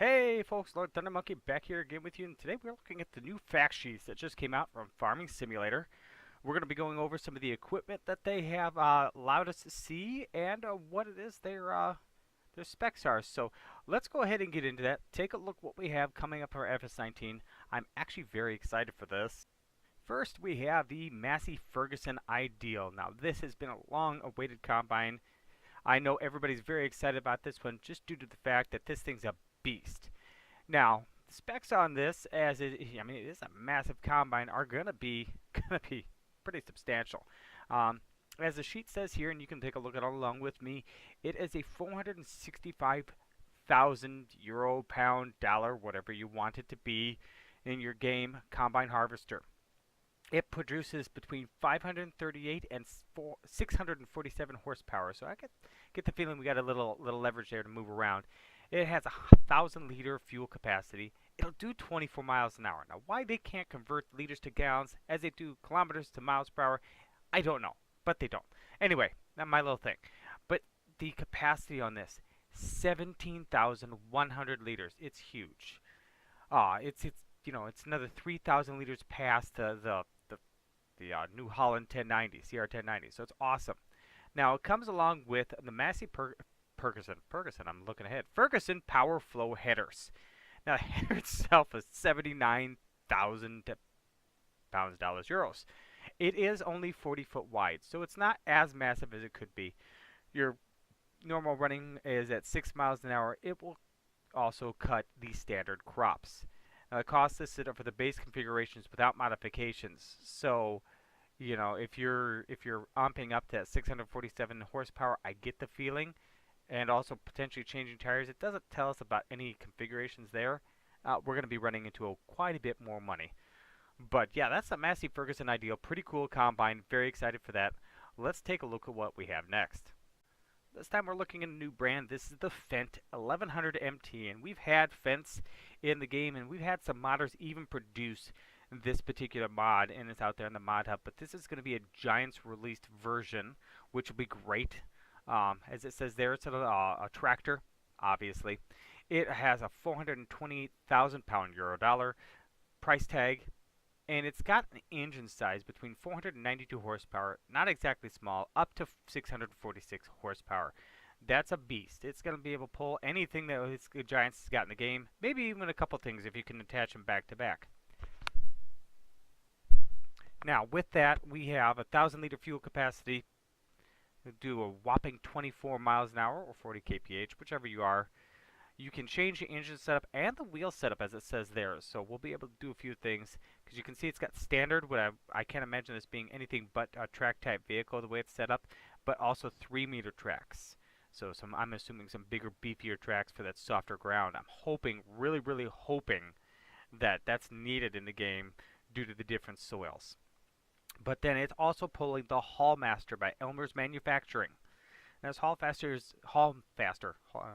Hey folks, Lord Thunder Monkey back here again with you, and today we're looking at the new fact sheets that just came out from Farming Simulator. We're going to be going over some of the equipment that they have allowed us to see and what it is their specs are. So let's go ahead and get into that. Take a look what we have coming up for FS19. I'm actually very excited for this. First, we have the Massey Ferguson Ideal. Now, this has been a long-awaited combine. I know everybody's very excited about this one just due to the fact that this thing's a beast. Now, the specs on this, I mean, it is a massive combine, are gonna be pretty substantial. As the sheet says here, and you can take a look at it along with me, it is a 465,000 euro, pound, dollar, whatever you want it to be in your game combine harvester. It produces between 538 and 647 horsepower. So I get the feeling we got a little leverage there to move around. It has a 1,000-liter fuel capacity. It'll do 24 miles an hour. Now, why they can't convert liters to gallons as they do kilometers to miles per hour, I don't know, but they don't. Anyway, not my little thing. But the capacity on this, 17,100 liters. It's huge. It's another 3,000 liters past the New Holland 1090, CR 1090. So it's awesome. Now it comes along with the Massey Ferguson. I'm looking ahead. Ferguson Power Flow headers. Now the header itself is 79,000 pounds, dollars, euros. It is only 40 foot wide, so it's not as massive as it could be. Your normal running is at 6 miles an hour. It will also cut the standard crops. Now, the cost is set up for the base configurations without modifications. So, if you're amping up to that 647 horsepower, I get the feeling, and also potentially changing tires. It doesn't tell us about any configurations there. We're going to be running into quite a bit more money. But yeah, that's a Massey Ferguson Ideal. Pretty cool combine. Very excited for that. Let's take a look at what we have next. This time we're looking at a new brand. This is the Fent 1100 MT, and we've had Fents in the game, and we've had some modders even produce this particular mod, and it's out there in the mod hub. But this is going to be a Giants released version, which will be great. As it says there, it's a tractor, obviously. It has a 428,000 pound euro dollar price tag, and it's got an engine size between 492 horsepower, not exactly small, up to 646 horsepower. That's a beast. It's going to be able to pull anything that Giants has got in the game, maybe even a couple things if you can attach them back to back. Now, with that, we have a 1,000-liter fuel capacity. We'll do a whopping 24 miles an hour or 40 kph, whichever you are. You can change the engine setup and the wheel setup as it says there. So we'll be able to do a few things because you can see it's got standard. I can't imagine this being anything but a track type vehicle the way it's set up, but also 3-meter tracks. So I'm assuming some bigger, beefier tracks for that softer ground. I'm hoping, really hoping that that's needed in the game due to the different soils. But then it's also pulling the Hallmaster by Elmer's Manufacturing. Now, this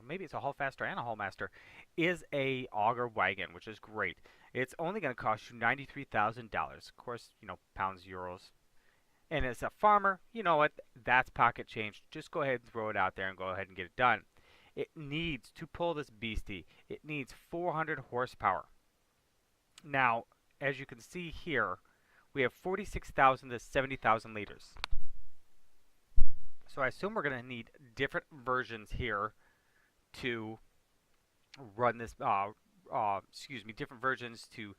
maybe it's a Hallfaster and a Hallmaster, is a auger wagon, which is great. It's only going to cost you $93,000. Of course, pounds, euros. And as a farmer, you know what? That's pocket change. Just go ahead and throw it out there and go ahead and get it done. It needs, to pull this beastie, it needs 400 horsepower. Now, as you can see here, we have 46,000 to 70,000 liters. So I assume we're going to need different versions here to run this, different versions to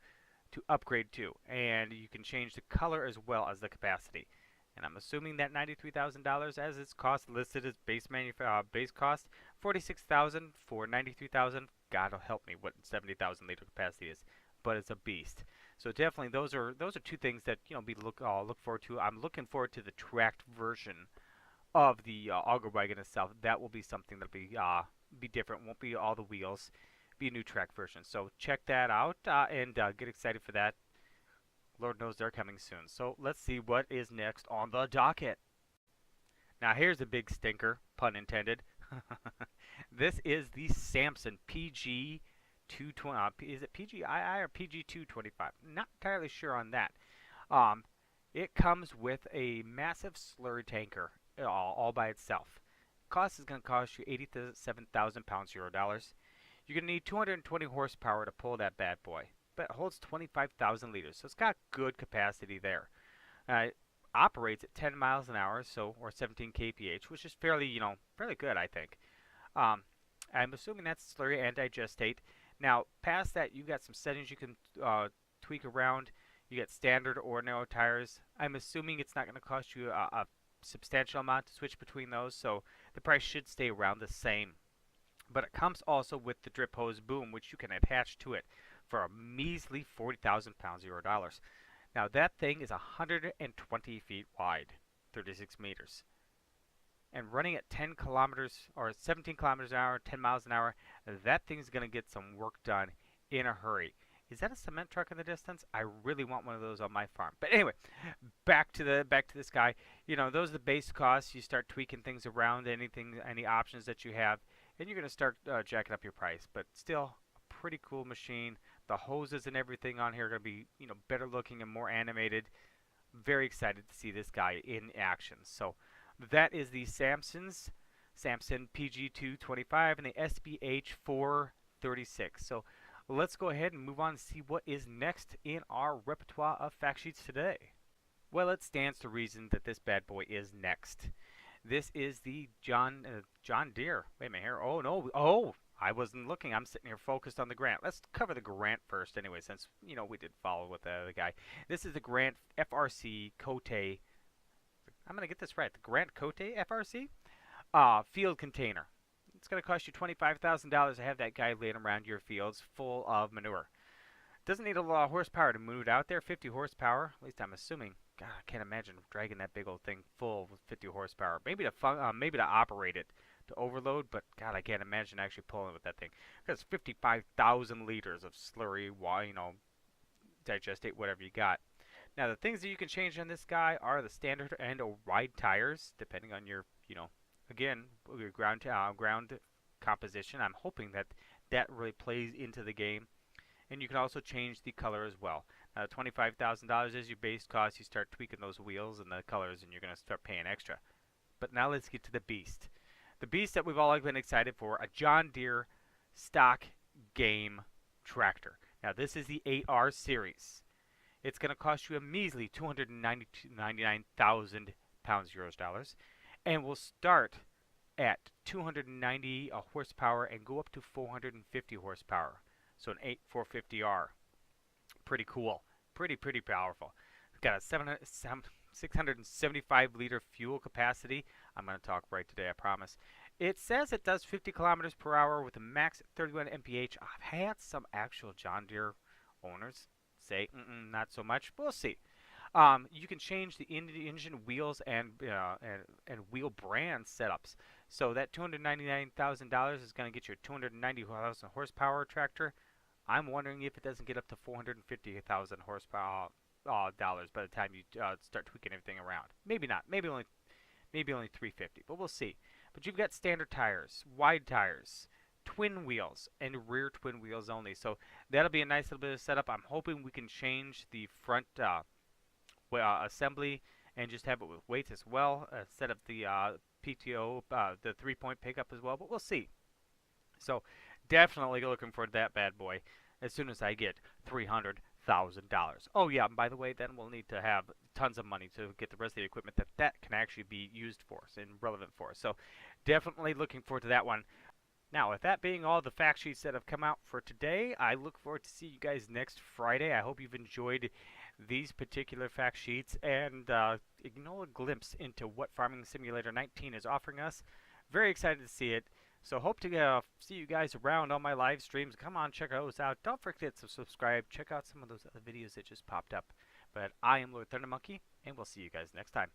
upgrade to. And you can change the color as well as the capacity. And I'm assuming that $93,000 as its cost listed as base cost, 46,000 for 93,000. God will help me what 70,000 liter capacity is, but it's a beast. So definitely those are two things that look forward to. I'm looking forward to the tracked version of the auger wagon itself. That will be something that'll be different. Won't be all the wheels. Be a new track version. So check that out and get excited for that. Lord knows they're coming soon. So let's see what is next on the docket. Now here's a big stinker, pun intended. This is the Sampson PG 220. Is it PGII or PG 225? Not entirely sure on that. It comes with a massive slurry tanker all by itself. Cost is going to cost you 87,000 pounds, euro dollars. You're going to need 220 horsepower to pull that bad boy. But it holds 25,000 liters, so it's got good capacity there. It operates at 10 miles an hour, so or 17 kph, which is fairly, fairly good, I think. Um, I'm assuming that's slurry and digestate. Now, past that, you've got some settings you can tweak around. You get standard or narrow tires. I'm assuming it's not going to cost you a substantial amount to switch between those, so the price should stay around the same. But it comes also with the drip hose boom, which you can attach to it for a measly 40,000 pounds, $0. Now that thing is 120 feet wide, 36 meters. And running at 10 kilometers or 17 kilometers an hour, 10 miles an hour, that thing's going to get some work done in a hurry. Is that a cement truck in the distance? I really want one of those on my farm. But anyway, back to this guy. Those are the base costs. You start tweaking things around, any options that you have, and you're going to start jacking up your price. But still, a pretty cool machine. The hoses and everything on here are going to be, better looking and more animated. Very excited to see this guy in action. So that is the Sampson PG 225 and the SBH 436. So let's go ahead and move on and see what is next in our repertoire of fact sheets today. Well, it stands to reason that this bad boy is next. This is the John Deere. Wait a minute here. Oh no. Oh, I wasn't looking. I'm sitting here focused on the Grant. Let's cover the Grant first anyway, since we did follow with the guy. This is the Grant FRC Cote. I'm gonna get this right. The Grant Cote FRC field container. It's going to cost you $25,000 to have that guy laying around your fields full of manure. Doesn't need a lot of horsepower to move it out there. 50 horsepower, at least I'm assuming. God, I can't imagine dragging that big old thing full with 50 horsepower. Maybe to operate it, to overload, but God, I can't imagine actually pulling with that thing. Because 55,000 liters of slurry, digestate, whatever you got. Now, the things that you can change on this guy are the standard and wide tires, depending on your, again, your ground composition. I'm hoping that really plays into the game. And you can also change the color as well. Now, $25,000 is your base cost. You start tweaking those wheels and the colors, and you're going to start paying extra. But now let's get to the beast. The beast that we've all been excited for, a John Deere stock game tractor. Now, this is the 8R series. It's going to cost you a measly $299,000 $euros, and will start at 290 horsepower and go up to 450 horsepower. So an 8450R. Pretty cool. Pretty powerful. It's got a 675 liter fuel capacity. I'm going to talk right today, I promise. It says it does 50 kilometers per hour with a max 31 mph. I've had some actual John Deere owners say, not so much. We'll see. You can change the engine, wheels, and wheel brand setups. So that $299,000 is going to get you a 290,000 horsepower tractor. I'm wondering if it doesn't get up to 450,000 horsepower dollars by the time you start tweaking everything around. Maybe not. Maybe only 350. But we'll see. But you've got standard tires, wide tires, twin wheels, and rear twin wheels only. So that'll be a nice little bit of setup. I'm hoping we can change the front assembly and just have it with weights as well, instead of the PTO, the 3-point pickup as well. But we'll see. So definitely looking for that bad boy as soon as I get $300,000. Oh yeah, and by the way, then we'll need to have tons of money to get the rest of the equipment that can actually be used for us and relevant for us. So definitely looking forward to that one. Now, with that being all the fact sheets that have come out for today, I look forward to see you guys next Friday. I hope you've enjoyed these particular fact sheets and a glimpse into what Farming Simulator 19 is offering us. Very excited to see it. So hope to see you guys around on my live streams. Come on, check those out. Don't forget to subscribe. Check out some of those other videos that just popped up. But I am Lord Thunder Monkey, and we'll see you guys next time.